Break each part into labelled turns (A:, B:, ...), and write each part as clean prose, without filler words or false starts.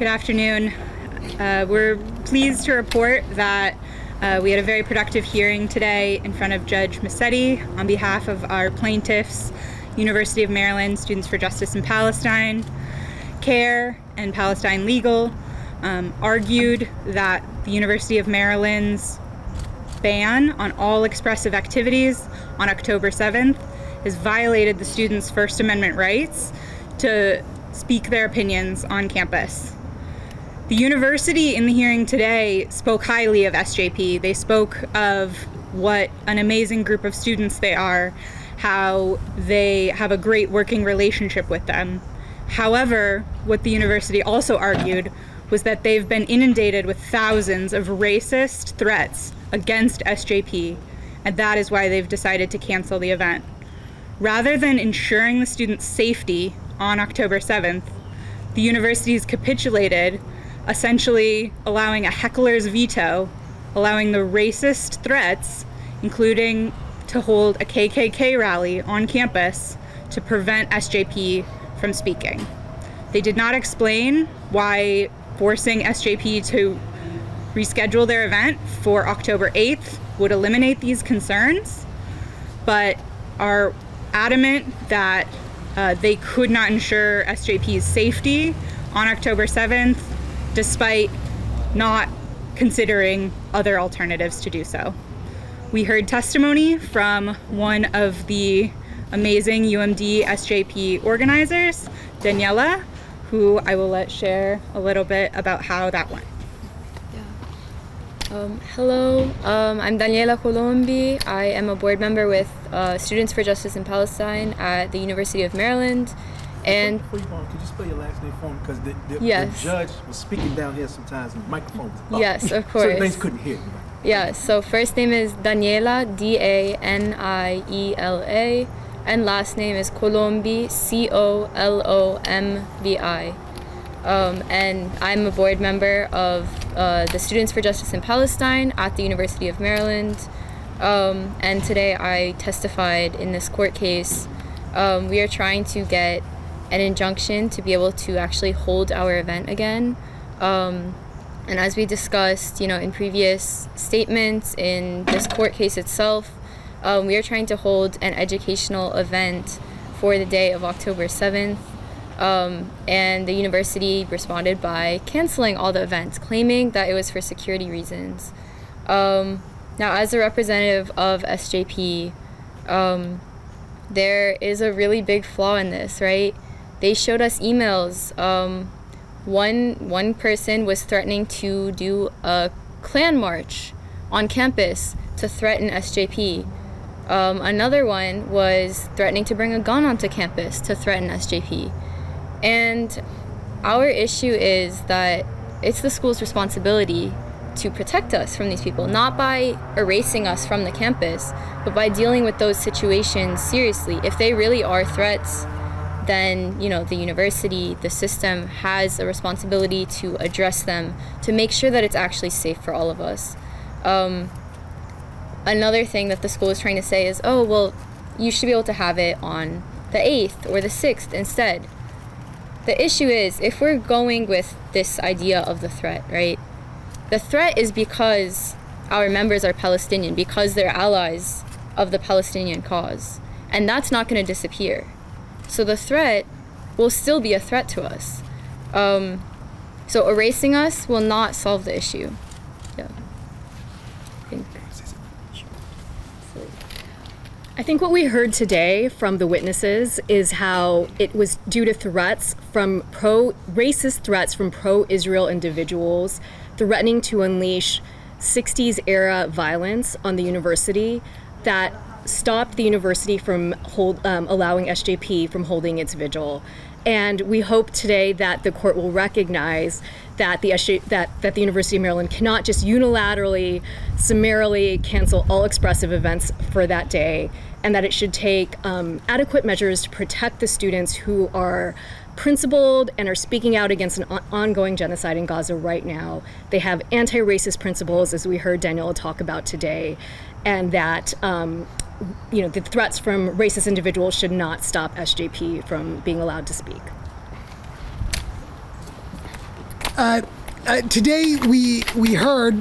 A: Good afternoon. We're pleased to report that we had a very productive hearing today in front of Judge Massetti on behalf of our plaintiffs, University of Maryland Students for Justice in Palestine, CARE, and Palestine Legal, argued that the University of Maryland's ban on all expressive activities on October 7th has violated the students' First Amendment rights to speak their opinions on campus. The university in the hearing today spoke highly of SJP. They spoke of what an amazing group of students they are, how they have a great working relationship with them. However, what the university also argued was that they've been inundated with thousands of racist threats against SJP, and that is why they've decided to cancel the event. Rather than ensuring the students' safety on October 7th, the university's capitulated, essentially allowing a heckler's veto, allowing the racist threats, including to hold a KKK rally on campus to prevent SJP from speaking. They did not explain why forcing SJP to reschedule their event for October 8th would eliminate these concerns, but are adamant that they could not ensure SJP's safety on October 7th, despite not considering other alternatives to do so. We heard testimony from one of the amazing UMD SJP organizers, Daniela, who I will let share a little bit about how that went.
B: Hello, I'm Daniela Colombi. I am a board member with Students for Justice in Palestine at the University of Maryland. And
C: before you go on, could you spell your last name for me? Because the judge was speaking down here sometimes and the microphone was up.
B: Yes, of course.
C: So things couldn't hear you.
B: Yeah, so first name is Daniela, D-A-N-I-E-L-A, and last name is Colombi, C-O-L-O-M-B-I. And I'm a board member of the Students for Justice in Palestine at the University of Maryland. And today I testified in this court case. We are trying to get an injunction to be able to actually hold our event again. And as we discussed, in previous statements in this court case itself, we are trying to hold an educational event for the day of October 7th. And the university responded by canceling all the events, claiming that it was for security reasons. Now, as a representative of SJP, there is a really big flaw in this, right? They showed us emails. One person was threatening to do a Klan march on campus to threaten SJP. Another one was threatening to bring a gun onto campus to threaten SJP. And our issue is that it's the school's responsibility to protect us from these people, not by erasing us from the campus, but by dealing with those situations seriously. If they really are threats, then the university, the system has a responsibility to address them, to make sure that it's actually safe for all of us. Another thing that the school is trying to say is, oh, well, you should be able to have it on the 8th or the 6th instead. The issue is, if we're going with this idea of the threat, right? The threat is because our members are Palestinian, because they're allies of the Palestinian cause. And that's not going to disappear. So the threat will still be a threat to us. So erasing us will not solve the issue. Yeah.
D: I think what we heard today from the witnesses is how it was due to threats from racist threats from pro-Israel individuals threatening to unleash 60s era violence on the university that stopped the university from allowing SJP from holding its vigil. And we hope today that the court will recognize that the University of Maryland cannot just unilaterally, summarily cancel all expressive events for that day, and that it should take adequate measures to protect the students who are principled and are speaking out against an ongoing genocide in Gaza right now. They have anti-racist principles, as we heard Daniela talk about today, and that the threats from racist individuals should not stop SJP from being allowed to speak.
E: Today we heard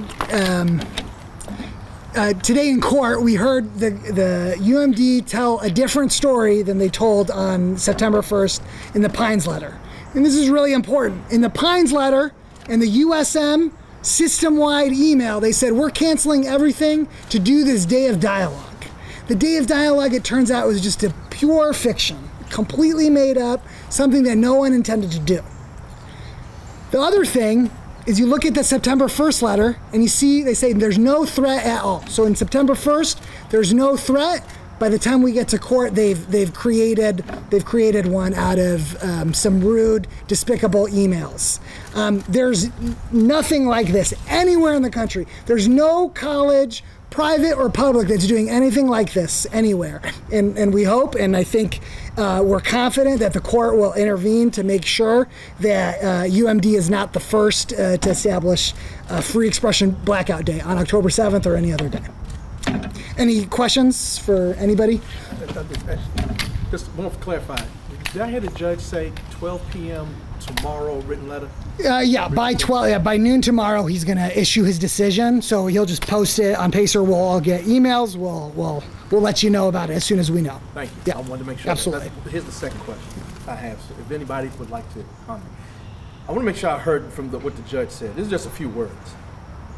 E: today in court we heard the UMD tell a different story than they told on September 1st in the Pines letter, and this is really important. In the Pines letter and the USM system-wide email, they said we're canceling everything to do this day of dialogue. The day of dialogue, it turns out, was just a pure fiction, completely made up, something that no one intended to do. The other thing is you look at the September 1st letter and you see they say there's no threat at all. So in September 1st, there's no threat. By the time we get to court, they've created one out of some rude, despicable emails. There's nothing like this anywhere in the country. There's no college, private or public, that's doing anything like this anywhere. And we hope, and I think we're confident that the court will intervene to make sure that UMD is not the first to establish a free expression blackout day on October 7th or any other day. Any questions for anybody?
C: Just want to clarify. Did I hear the judge say 12 p.m. tomorrow, written letter?
E: Yeah, by 12. Yeah, by noon tomorrow, he's going to issue his decision. So he'll just post it on Pacer. We'll all get emails. We'll let you know about it as soon as we know.
C: Thank you.
E: Yeah,
C: I wanted to make sure.
E: Absolutely.
C: Here's the second question I have. So if anybody would like to comment, I want to make sure I heard from what the judge said. This is just a few words.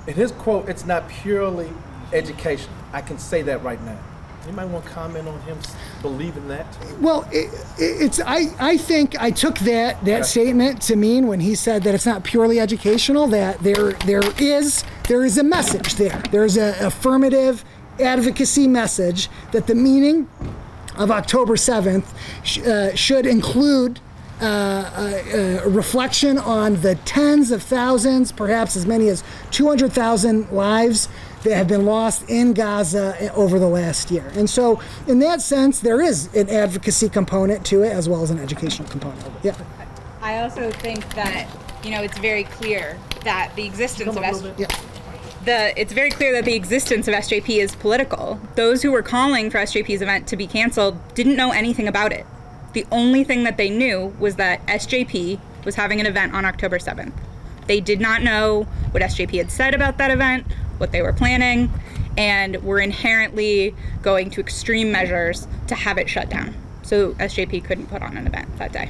C: In his quote, it's not purely education. I can say that right now. Anybody want to comment on him believing that? Well,
E: I think I took that statement to mean when he said that it's not purely educational, that there is a message there. There's an affirmative advocacy message that the meaning of October 7th should include a reflection on the tens of thousands, perhaps as many as 200,000 lives that have been lost in Gaza over the last year. And so in that sense, there is an advocacy component to it as well as an educational component. Yeah.
A: I also think that, it's very clear that the existence of it's very clear that the existence of SJP is political. Those who were calling for SJP's event to be canceled didn't know anything about it. The only thing that they knew was that SJP was having an event on October 7th. They did not know what SJP had said about that event, what they were planning, and were inherently going to extreme measures to have it shut down. So SJP couldn't put on an event that day.